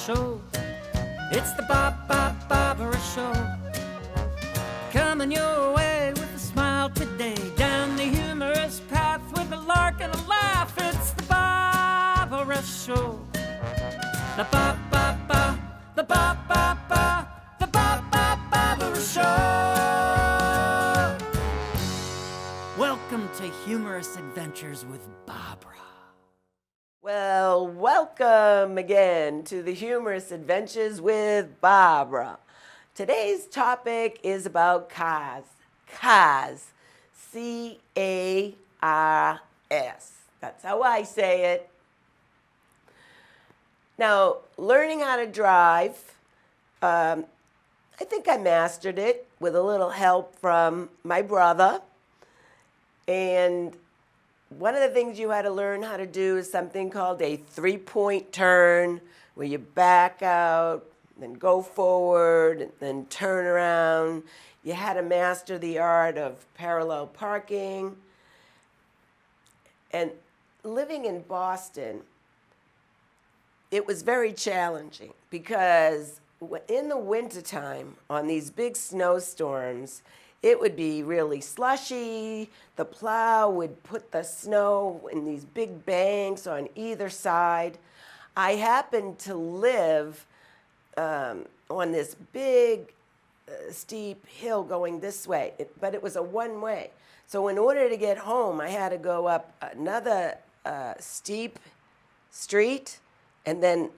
Show. It's the Barbara Show. Coming your way with a smile today. Down the humorous path with a lark and a laugh. It's the Barbara Show. The Barbara Show. Welcome to Humorous Adventures with Barbara. Well, welcome again to the Humorous Adventures with Barbara. Today's topic is about cars. Cars. C-A-R-S. That's how I say it. Now, learning how to drive, I think I mastered it with a little help from my brother. And one of the things you had to learn how to do is something called a three-point turn, where you back out, then go forward, and then turn around. You had to master the art of parallel parking. And living in Boston, it was very challenging because in the wintertime, on these big snowstorms, it would be really slushy. The plow would put the snow in these big banks on either side. I happened to live on this big, steep hill going this way, but it was a one-way. So in order to get home, I had to go up another steep street and then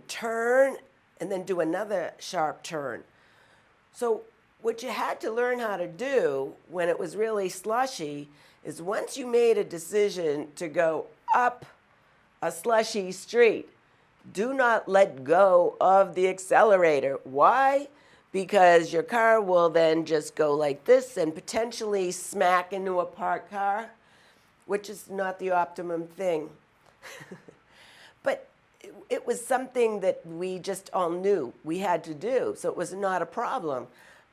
turn and then do another sharp turn. So what you had to learn how to do when it was really slushy is once you made a decision to go up a slushy street, do not let go of the accelerator. Why? Because your car will then just go like this and potentially smack into a parked car, which is not the optimum thing. But it was something that we just all knew we had to do, so it was not a problem.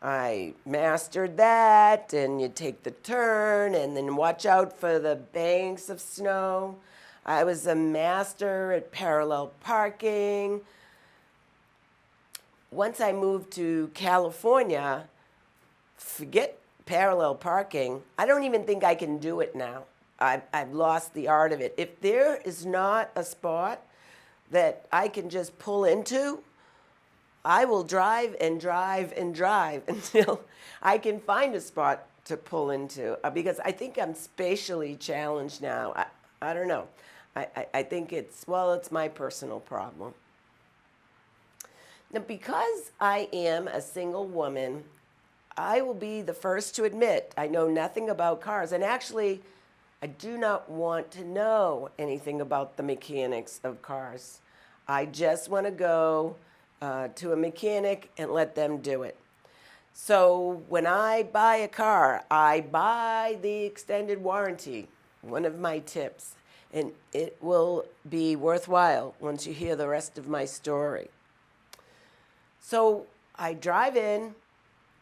I mastered that, and you take the turn and then watch out for the banks of snow. I was a master at parallel parking. Once I moved to California, forget parallel parking. I don't even think I can do it now. I've lost the art of it. If there is not a spot that I can just pull into, I will drive and drive and drive until I can find a spot to pull into, because I think I'm spatially challenged now. I don't know. I think it's my personal problem. Now, because I am a single woman, I will be the first to admit I know nothing about cars. And actually, I do not want to know anything about the mechanics of cars. I just want to go to a mechanic and let them do it. So when I buy a car, I buy the extended warranty, one of my tips, and it will be worthwhile once you hear the rest of my story. So I drive in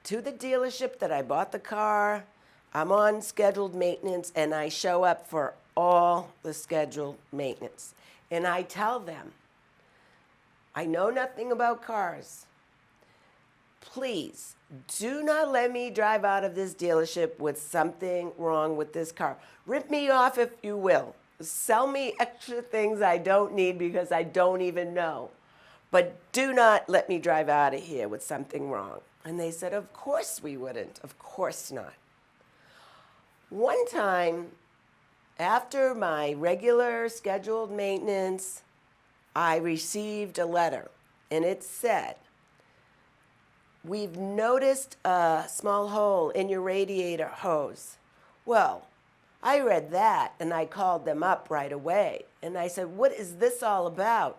to the dealership that I bought the car. I'm on scheduled maintenance, and I show up for all the scheduled maintenance. And I tell them, I know nothing about cars. Please do not let me drive out of this dealership with something wrong with this car. Rip me off if you will. Sell me extra things I don't need because I don't even know. But do not let me drive out of here with something wrong. And they said, of course we wouldn't. Of course not. One time, after my regular scheduled maintenance, I received a letter, and it said, we've noticed a small hole in your radiator hose. Well, I read that, and I called them up right away. And I said, what is this all about?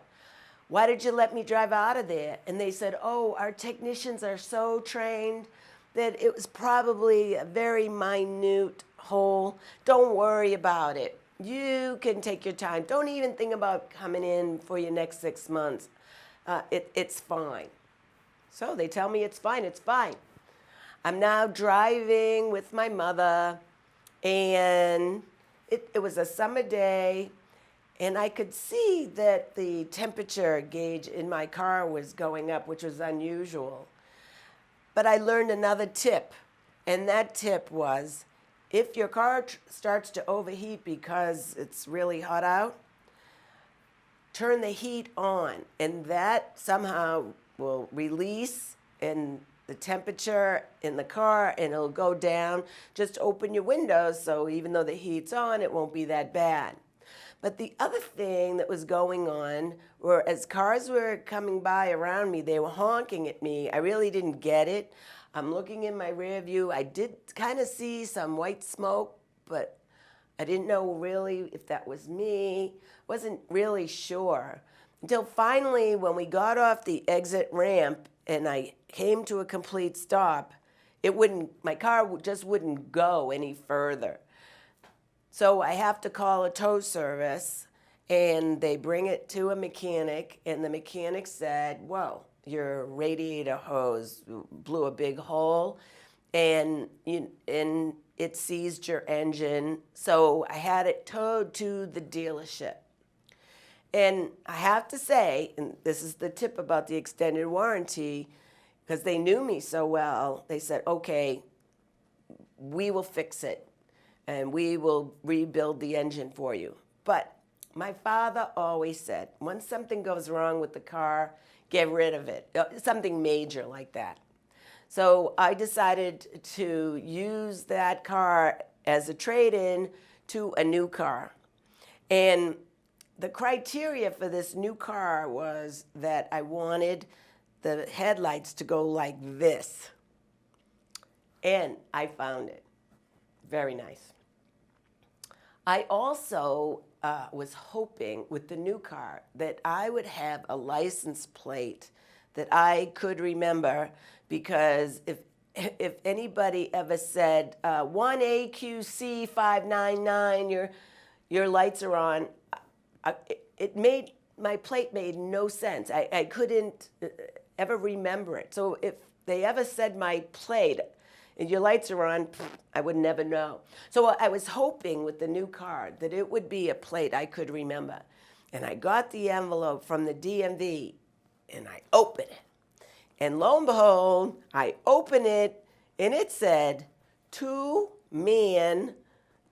Why did you let me drive out of there? And they said, oh, our technicians are so trained that it was probably a very minute hole. Don't worry about it. You can take your time. Don't even think about coming in for your next 6 months. It's fine. So they tell me it's fine. It's fine. I'm now driving with my mother, and it was a summer day, And I could see that the temperature gauge in my car was going up, which was unusual. But I learned another tip, and that tip was if your car starts to overheat because it's really hot out, turn the heat on, and that somehow will release in the temperature in the car, and it'll go down. Just open your windows so even though the heat's on, it won't be that bad. But the other thing that was going on were as cars were coming by around me, they were honking at me. I really didn't get it. I'm looking in my rear view. I did kind of see some white smoke, but I didn't know really if that was me. Wasn't really sure. Until finally, when we got off the exit ramp and I came to a complete stop, my car just wouldn't go any further. So I have to call a tow service, and they bring it to a mechanic, and the mechanic said, well, your radiator hose blew a big hole, and it seized your engine. So I had it towed to the dealership. And I have to say, and this is the tip about the extended warranty, because they knew me so well, they said, okay, we will fix it, and we will rebuild the engine for you. But my father always said, once something goes wrong with the car, get rid of it, something major like that. So I decided to use that car as a trade-in to a new car. And the criteria for this new car was that I wanted the headlights to go like this. And I found it. Very nice. I also was hoping with the new car that I would have a license plate that I could remember, because if anybody ever said 1AQC599, your lights are on, my plate made no sense. I couldn't ever remember it. So if they ever said my plate, and your lights are on, I would never know. So I was hoping with the new car that it would be a plate I could remember. And I got the envelope from the DMV, and I opened it. And lo and behold, I opened it, and it said 2Man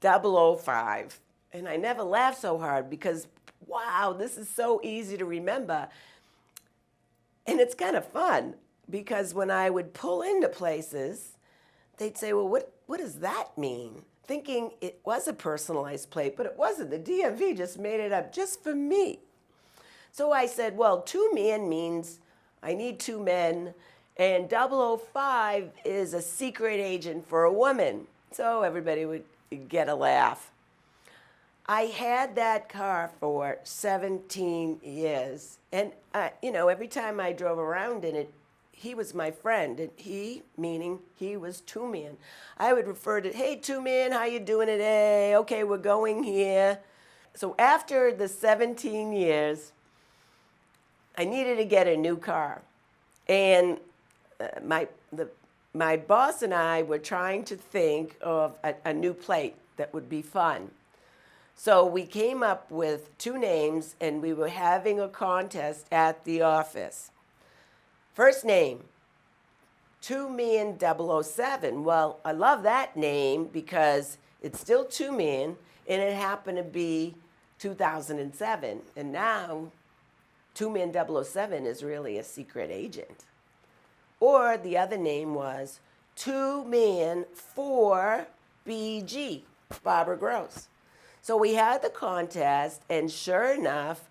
005. And I never laughed so hard because, wow, this is so easy to remember. And it's kind of fun, because when I would pull into places, they'd say, well, what does that mean? Thinking it was a personalized plate, but it wasn't. The DMV just made it up just for me. So I said, well, 2Man means I need 2 men, and 005 is a secret agent for a woman. So everybody would get a laugh. I had that car for 17 years. And, every time I drove around in it, he was my friend, and he, meaning he was 2Man. I would refer to, hey, 2Man, how you doing today? Okay, we're going here. So after the 17 years, I needed to get a new car. And my boss and I were trying to think of a new plate that would be fun. So we came up with 2 names, and we were having a contest at the office. First name, 2Man 007. Well, I love that name because it's still 2Man, and it happened to be 2007. And now 2Man 007 is really a secret agent. Or the other name was 2Man 4BG, Barbara Gross. So we had the contest, and sure enough,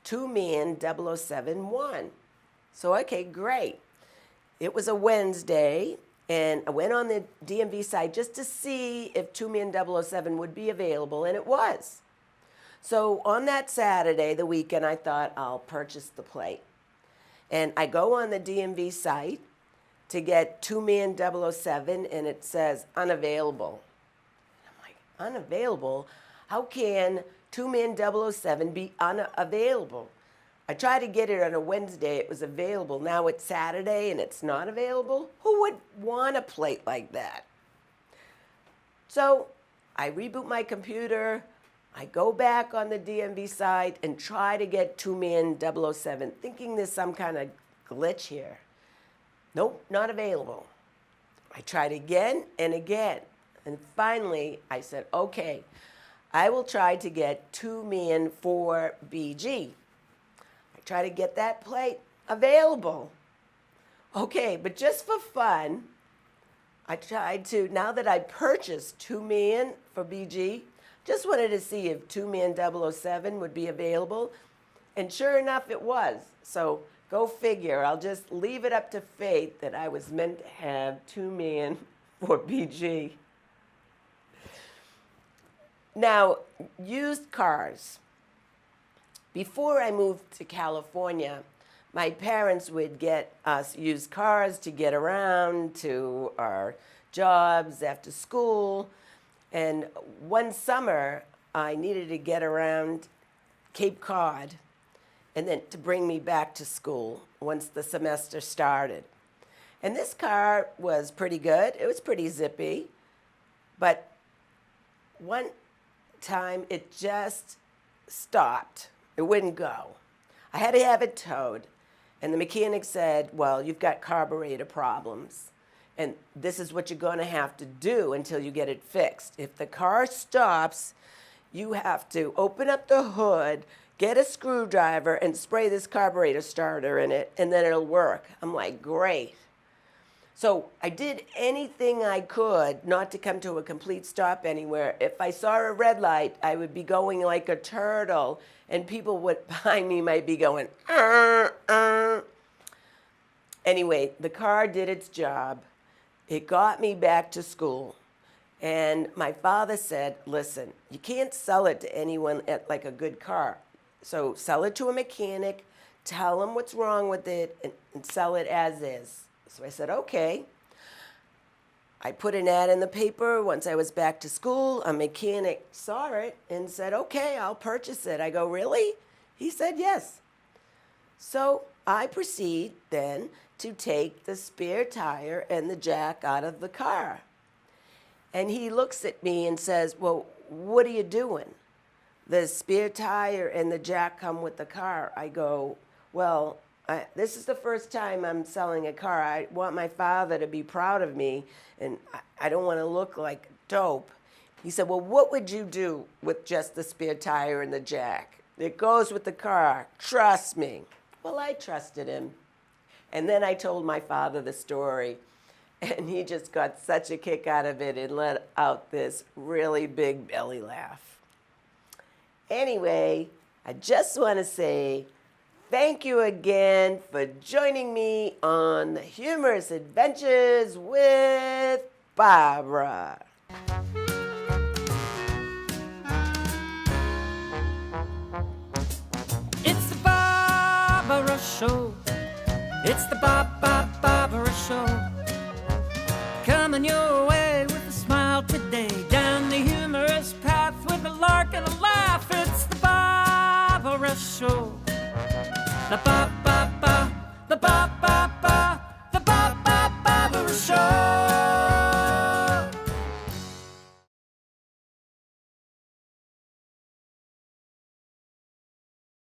2Man 007 won. So, okay, great. It was a Wednesday, and I went on the DMV site just to see if 2Man 007 would be available, and it was. So on that Saturday, the weekend, I thought I'll purchase the plate. And I go on the DMV site to get 2Man 007, and it says unavailable. I'm like, unavailable? How can 2Man 007 be unavailable? I tried to get it on a Wednesday, it was available. Now it's Saturday and it's not available? Who would want a plate like that? So I reboot my computer, I go back on the DMV site and try to get Two-Man 007, thinking there's some kind of glitch here. Nope, not available. I tried again and again. And finally, I said, okay, I will try to get Two-Man 4BG. I try to get that plate available. Okay, but just for fun, I tried to, now that I purchased Two-Man for BG, just wanted to see if Two-Man 007 would be available. And sure enough, it was. So go figure, I'll just leave it up to fate that I was meant to have Two-Man for BG. Now, used cars. Before I moved to California, my parents would get us used cars to get around to our jobs after school. And one summer, I needed to get around Cape Cod and then to bring me back to school once the semester started. And this car was pretty good. It was pretty zippy. But one time, it just stopped. It wouldn't go. I had to have it towed. And the mechanic said, well, you've got carburetor problems. And this is what you're going to have to do until you get it fixed. If the car stops, you have to open up the hood, get a screwdriver, and spray this carburetor starter in it, and then it'll work. I'm like, great. So I did anything I could not to come to a complete stop anywhere. If I saw a red light, I would be going like a turtle, and people behind me might be going, Anyway, the car did its job. It got me back to school. And my father said, listen, you can't sell it to anyone at like a good car. So sell it to a mechanic, tell him what's wrong with it, and sell it as is. So I said, okay. I put an ad in the paper. Once I was back to school, a mechanic saw it and said, okay, I'll purchase it. I go, really? He said, yes. So I proceed then to take the spare tire and the jack out of the car. And he looks at me and says, well, what are you doing? The spare tire and the jack come with the car. I go, well, this is the first time I'm selling a car. I want my father to be proud of me, and I don't want to look like dope. He said, well, what would you do with just the spare tire and the jack? It goes with the car. Trust me. Well, I trusted him. And then I told my father the story, and he just got such a kick out of it and let out this really big belly laugh. Anyway, I just want to say thank you again for joining me on the Humorous Adventures with Barbara. It's the Barbara Show. It's the Barbara Show. Coming your way with a smile today. Down the humorous path with a lark and a laugh. It's the Barbara Show. The